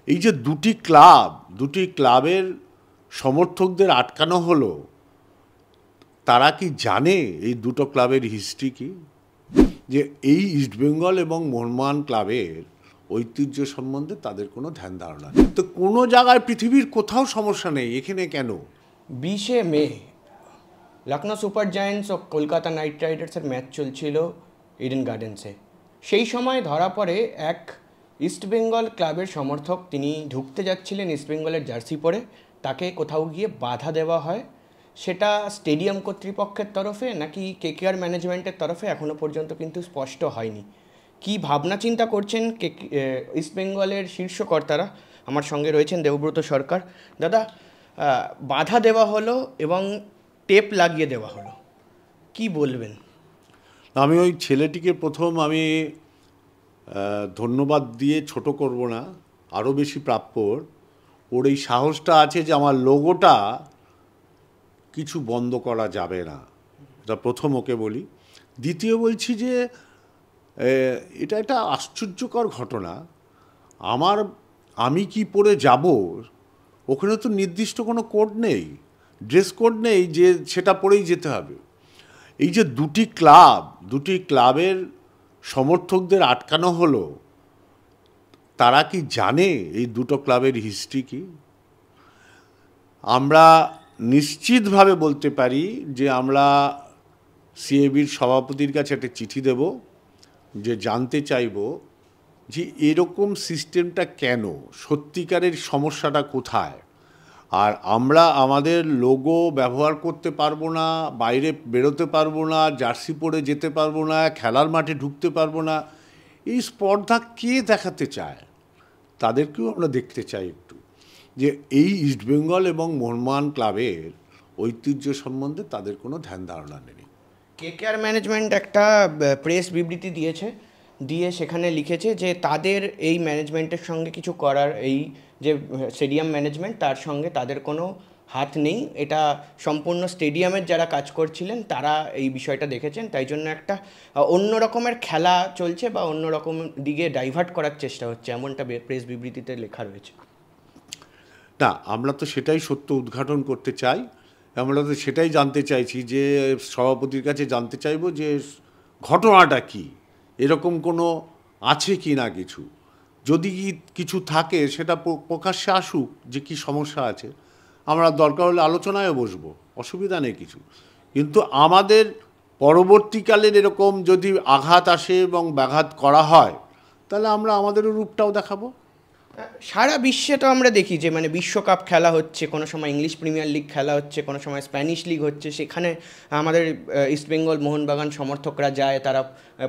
এই যে দুটি ক্লাবের সমর্থকদের আটকানো হলো, তারা কি জানে এই দুটো ক্লাবের হিস্ট্রি কি? যে এই ইস্টবেঙ্গল এবং মোহনবাগান ক্লাবের ঐতিহ্য সম্বন্ধে তাদের কোনো ধ্যান ধারণা নেই। তো কোনো জায়গায় পৃথিবীর কোথাও সমস্যা নেই, এখানে কেন? 20শে মে লখনৌ সুপার জায়ান্টস ও কলকাতা নাইট রাইডার্সের ম্যাচ চলছিল ইডেন গার্ডেন্সে। সেই সময় ধরা পড়ে এক ইস্টবেঙ্গল ক্লাবের সমর্থক। তিনি ঢুকতে যাচ্ছিলেন ইস্টবেঙ্গলের জার্সি পরে, তাকে কোথাও গিয়ে বাধা দেওয়া হয়। সেটা স্টেডিয়াম কর্তৃপক্ষের তরফে নাকি কেকেআর ম্যানেজমেন্টের তরফে এখনও পর্যন্ত কিন্তু স্পষ্ট হয়নি। কি ভাবনা চিন্তা করছেন ইস্টবেঙ্গলের শীর্ষ কর্তারা? আমার সঙ্গে রয়েছেন দেবব্রত সরকার। দাদা, বাধা দেওয়া হলো এবং টেপ লাগিয়ে দেওয়া হলো, কি বলবেন? আমি ওই ছেলেটিকে প্রথম আমি ধন্যবাদ দিয়ে ছোট করব না, আরও বেশি প্রাপ্য। ওর এই সাহসটা আছে যে আমার লোগোটা কিছু বন্ধ করা যাবে না, এটা প্রথম ওকে বলি। দ্বিতীয় বলছি যে এটা একটা আশ্চর্যকর ঘটনা। আমি কি পরে যাব, ওখানে তো নির্দিষ্ট কোনো কোড নেই, ড্রেস কোড নেই যে সেটা পরেই যেতে হবে। এই যে দুটি ক্লাবের সমর্থকদের আটকানো হলো, তারা কি জানে এই দুটো ক্লাবের হিস্ট্রি কি? আমরা নিশ্চিতভাবে বলতে পারি যে আমরা সিএবির সভাপতির কাছে একটা চিঠি দেব, যে জানতে চাইব যে এরকম সিস্টেমটা কেন, সত্যিকারের সমস্যাটা কোথায়। আর আমরা আমাদের লোগো ব্যবহার করতে পারবো না, বাইরে বেরোতে পারবো না, জার্সি পরে যেতে পারবো না, খেলার মাঠে ঢুকতে পারবো না। এই স্পর্ধা কে দেখাতে চায়? তাদেরকেও আমরা দেখতে চাই একটু, যে এই ইস্টবেঙ্গল এবং মোহনবাগান ক্লাবের ঐতিহ্য সম্বন্ধে তাদের কোনো ধ্যান ধারণা নেই। কেকেআর ম্যানেজমেন্ট একটা প্রেস বিবৃতি দিয়ে সেখানে লিখেছে যে তাদের এই ম্যানেজমেন্টের সঙ্গে কিছু করার, এই যে স্টেডিয়াম ম্যানেজমেন্ট, তার সঙ্গে তাদের কোনো হাত নেই। এটা সম্পূর্ণ স্টেডিয়ামের যারা কাজ করছিলেন তারা এই বিষয়টা দেখেছেন, তাই জন্য একটা অন্য রকমের খেলা চলছে বা অন্য রকম দিকে ডাইভার্ট করার চেষ্টা হচ্ছে, এমনটা প্রেস বিবৃতিতে লেখা রয়েছে। না, আমরা তো সেটাই সত্য উদ্ঘাটন করতে চাই। আমরা তো সেটাই জানতে চাইছি, যে সভাপতির কাছে জানতে চাইব যে ঘটনাটা কি, এরকম কোনো আছে কি না কিছু। যদি কিছু থাকে সেটা প্রকাশ্যে আসুক, যে কি সমস্যা আছে। আমরা দরকার হলে আলোচনায় বসবো, অসুবিধা নেই কিছু। কিন্তু আমাদের পরবর্তীকালের এরকম যদি আঘাত আসে এবং ব্যাঘাত করা হয়, তাহলে আমরা আমাদেরও রূপটাও দেখাবো। সারা বিশ্বে তো আমরা দেখি যে মানে বিশ্বকাপ খেলা হচ্ছে, কোনো সময় ইংলিশ প্রিমিয়ার লিগ খেলা হচ্ছে, কোনো সময় স্প্যানিশ লিগ হচ্ছে, সেখানে আমাদের ইস্টবেঙ্গল মোহনবাগান সমর্থকরা যায়, তারা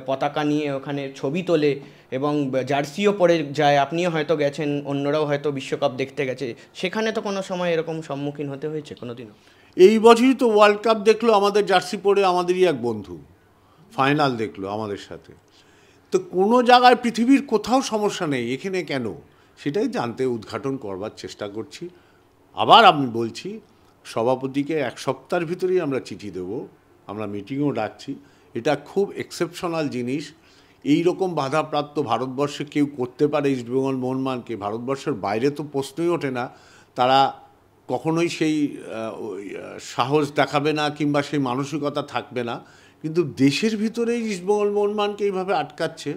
পতাকা নিয়ে ওখানে ছবি তোলে এবং জার্সিও পরে যায়। আপনিও হয়তো গেছেন, অন্যরাও হয়তো বিশ্বকাপ দেখতে গেছে, সেখানে তো কোনো সময় এরকম সম্মুখীন হতে হয়েছে কোনোদিনও? এই বছরই তো ওয়ার্ল্ড কাপ দেখলো আমাদের জার্সি পরে, আমাদেরই এক বন্ধু ফাইনাল দেখলো আমাদের সাথে। তো কোনো জায়গায় পৃথিবীর কোথাও সমস্যা নেই, এখানে কেন, সেটাই জানতে উদ্ঘাটন করবার চেষ্টা করছি। আবার আমি বলছি, সভাপতিকে এক সপ্তাহের ভিতরেই আমরা চিঠি দেব, আমরা মিটিংও ডাকছি। এটা খুব এক্সেপশনাল জিনিস। এই রকম বাধাপ্রাপ্ত ভারতবর্ষে কেউ করতে পারে ইস্টবেঙ্গল মোহনবাগানকে? ভারতবর্ষের বাইরে তো প্রশ্নই ওঠে না। তারা কখনোই সেই সাহস দেখাবে না, কিংবা সেই মানসিকতা থাকবে না। কিন্তু দেশের ভিতরেই ইস্টবেঙ্গল মোহনবাগানকে এইভাবে আটকাচ্ছে।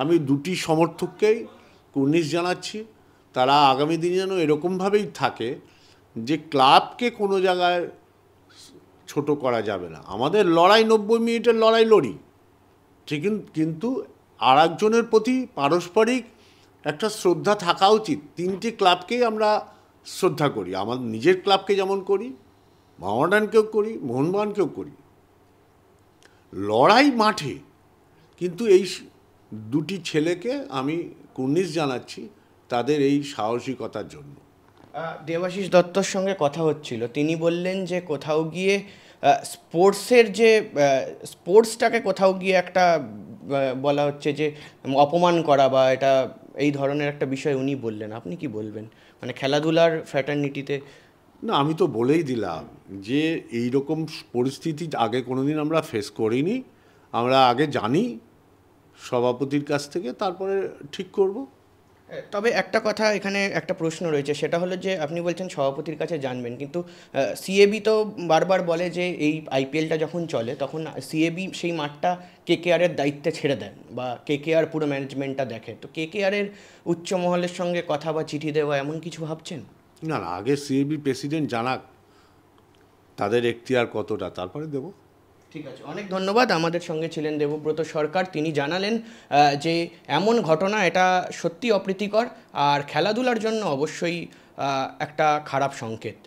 আমি দুটি সমর্থককেই কুর্নিশ জানাচ্ছি, তারা আগামী দিনে যেন এরকমভাবেই থাকে, যে ক্লাবকে কোনো জায়গায় ছোট করা যাবে না। আমাদের লড়াই 90 মিনিটের লড়াই লড়ি ঠিক, কিন্তু আর একজনের প্রতি পারস্পরিক একটা শ্রদ্ধা থাকা উচিত। তিনটি ক্লাবকেই আমরা শ্রদ্ধা করি, আমাদের নিজের ক্লাবকে যেমন করি, মোহামেডানকেও করি, মোহনবাগানকেও করি। লড়াই মাঠে, কিন্তু এই দুটি ছেলেকে আমি কুর্নিশ জানাচ্ছি তাদের এই সাহসিকতার জন্য। দেবাশিস দত্তর সঙ্গে কথা হচ্ছিল, তিনি বললেন যে কোথাও গিয়ে স্পোর্টসের যে স্পোর্টসটাকে কোথাও গিয়ে একটা বলা হচ্ছে যে অপমান করা বা এটা এই ধরনের একটা বিষয় উনি বললেন। আপনি কি বলবেন, মানে খেলাধুলার ফ্র্যাটার্নিটিতে? না, আমি তো বলেই দিলাম যে এই রকম পরিস্থিতি আগে কোনোদিন আমরা ফেস করিনি। আমরা আগে জানি সভাপতির কাছ থেকে, তারপরে ঠিক করব। তবে একটা কথা এখানে একটা প্রশ্ন রয়েছে, সেটা হলো যে আপনি বলছেন সভাপতির কাছে জানবেন, কিন্তু সিএবি তো বারবার বলে যে এই আইপিএলটা যখন চলে তখন সিএবি সেই মাঠটা কেকেআরের দায়িত্বে ছেড়ে দেন বা কেকেআর পুরো ম্যানেজমেন্টটা দেখে। তো কেকেআরের উচ্চ মহলের সঙ্গে কথা বা চিঠি দেওয়া এমন কিছু ভাবছেন? না না, আগে সিএবি প্রেসিডেন্ট জানাক তাদের এখতিয়ার কতটা, তারপরে দেবো। ঠিক আছে, অনেক ধন্যবাদ। আমাদের সঙ্গে ছিলেন দেবব্রত সরকার। তিনি জানালেন যে এমন ঘটনা এটা সত্যি অপ্রীতিকর আর খেলাধুলার জন্য অবশ্যই একটা খারাপ সংকেত।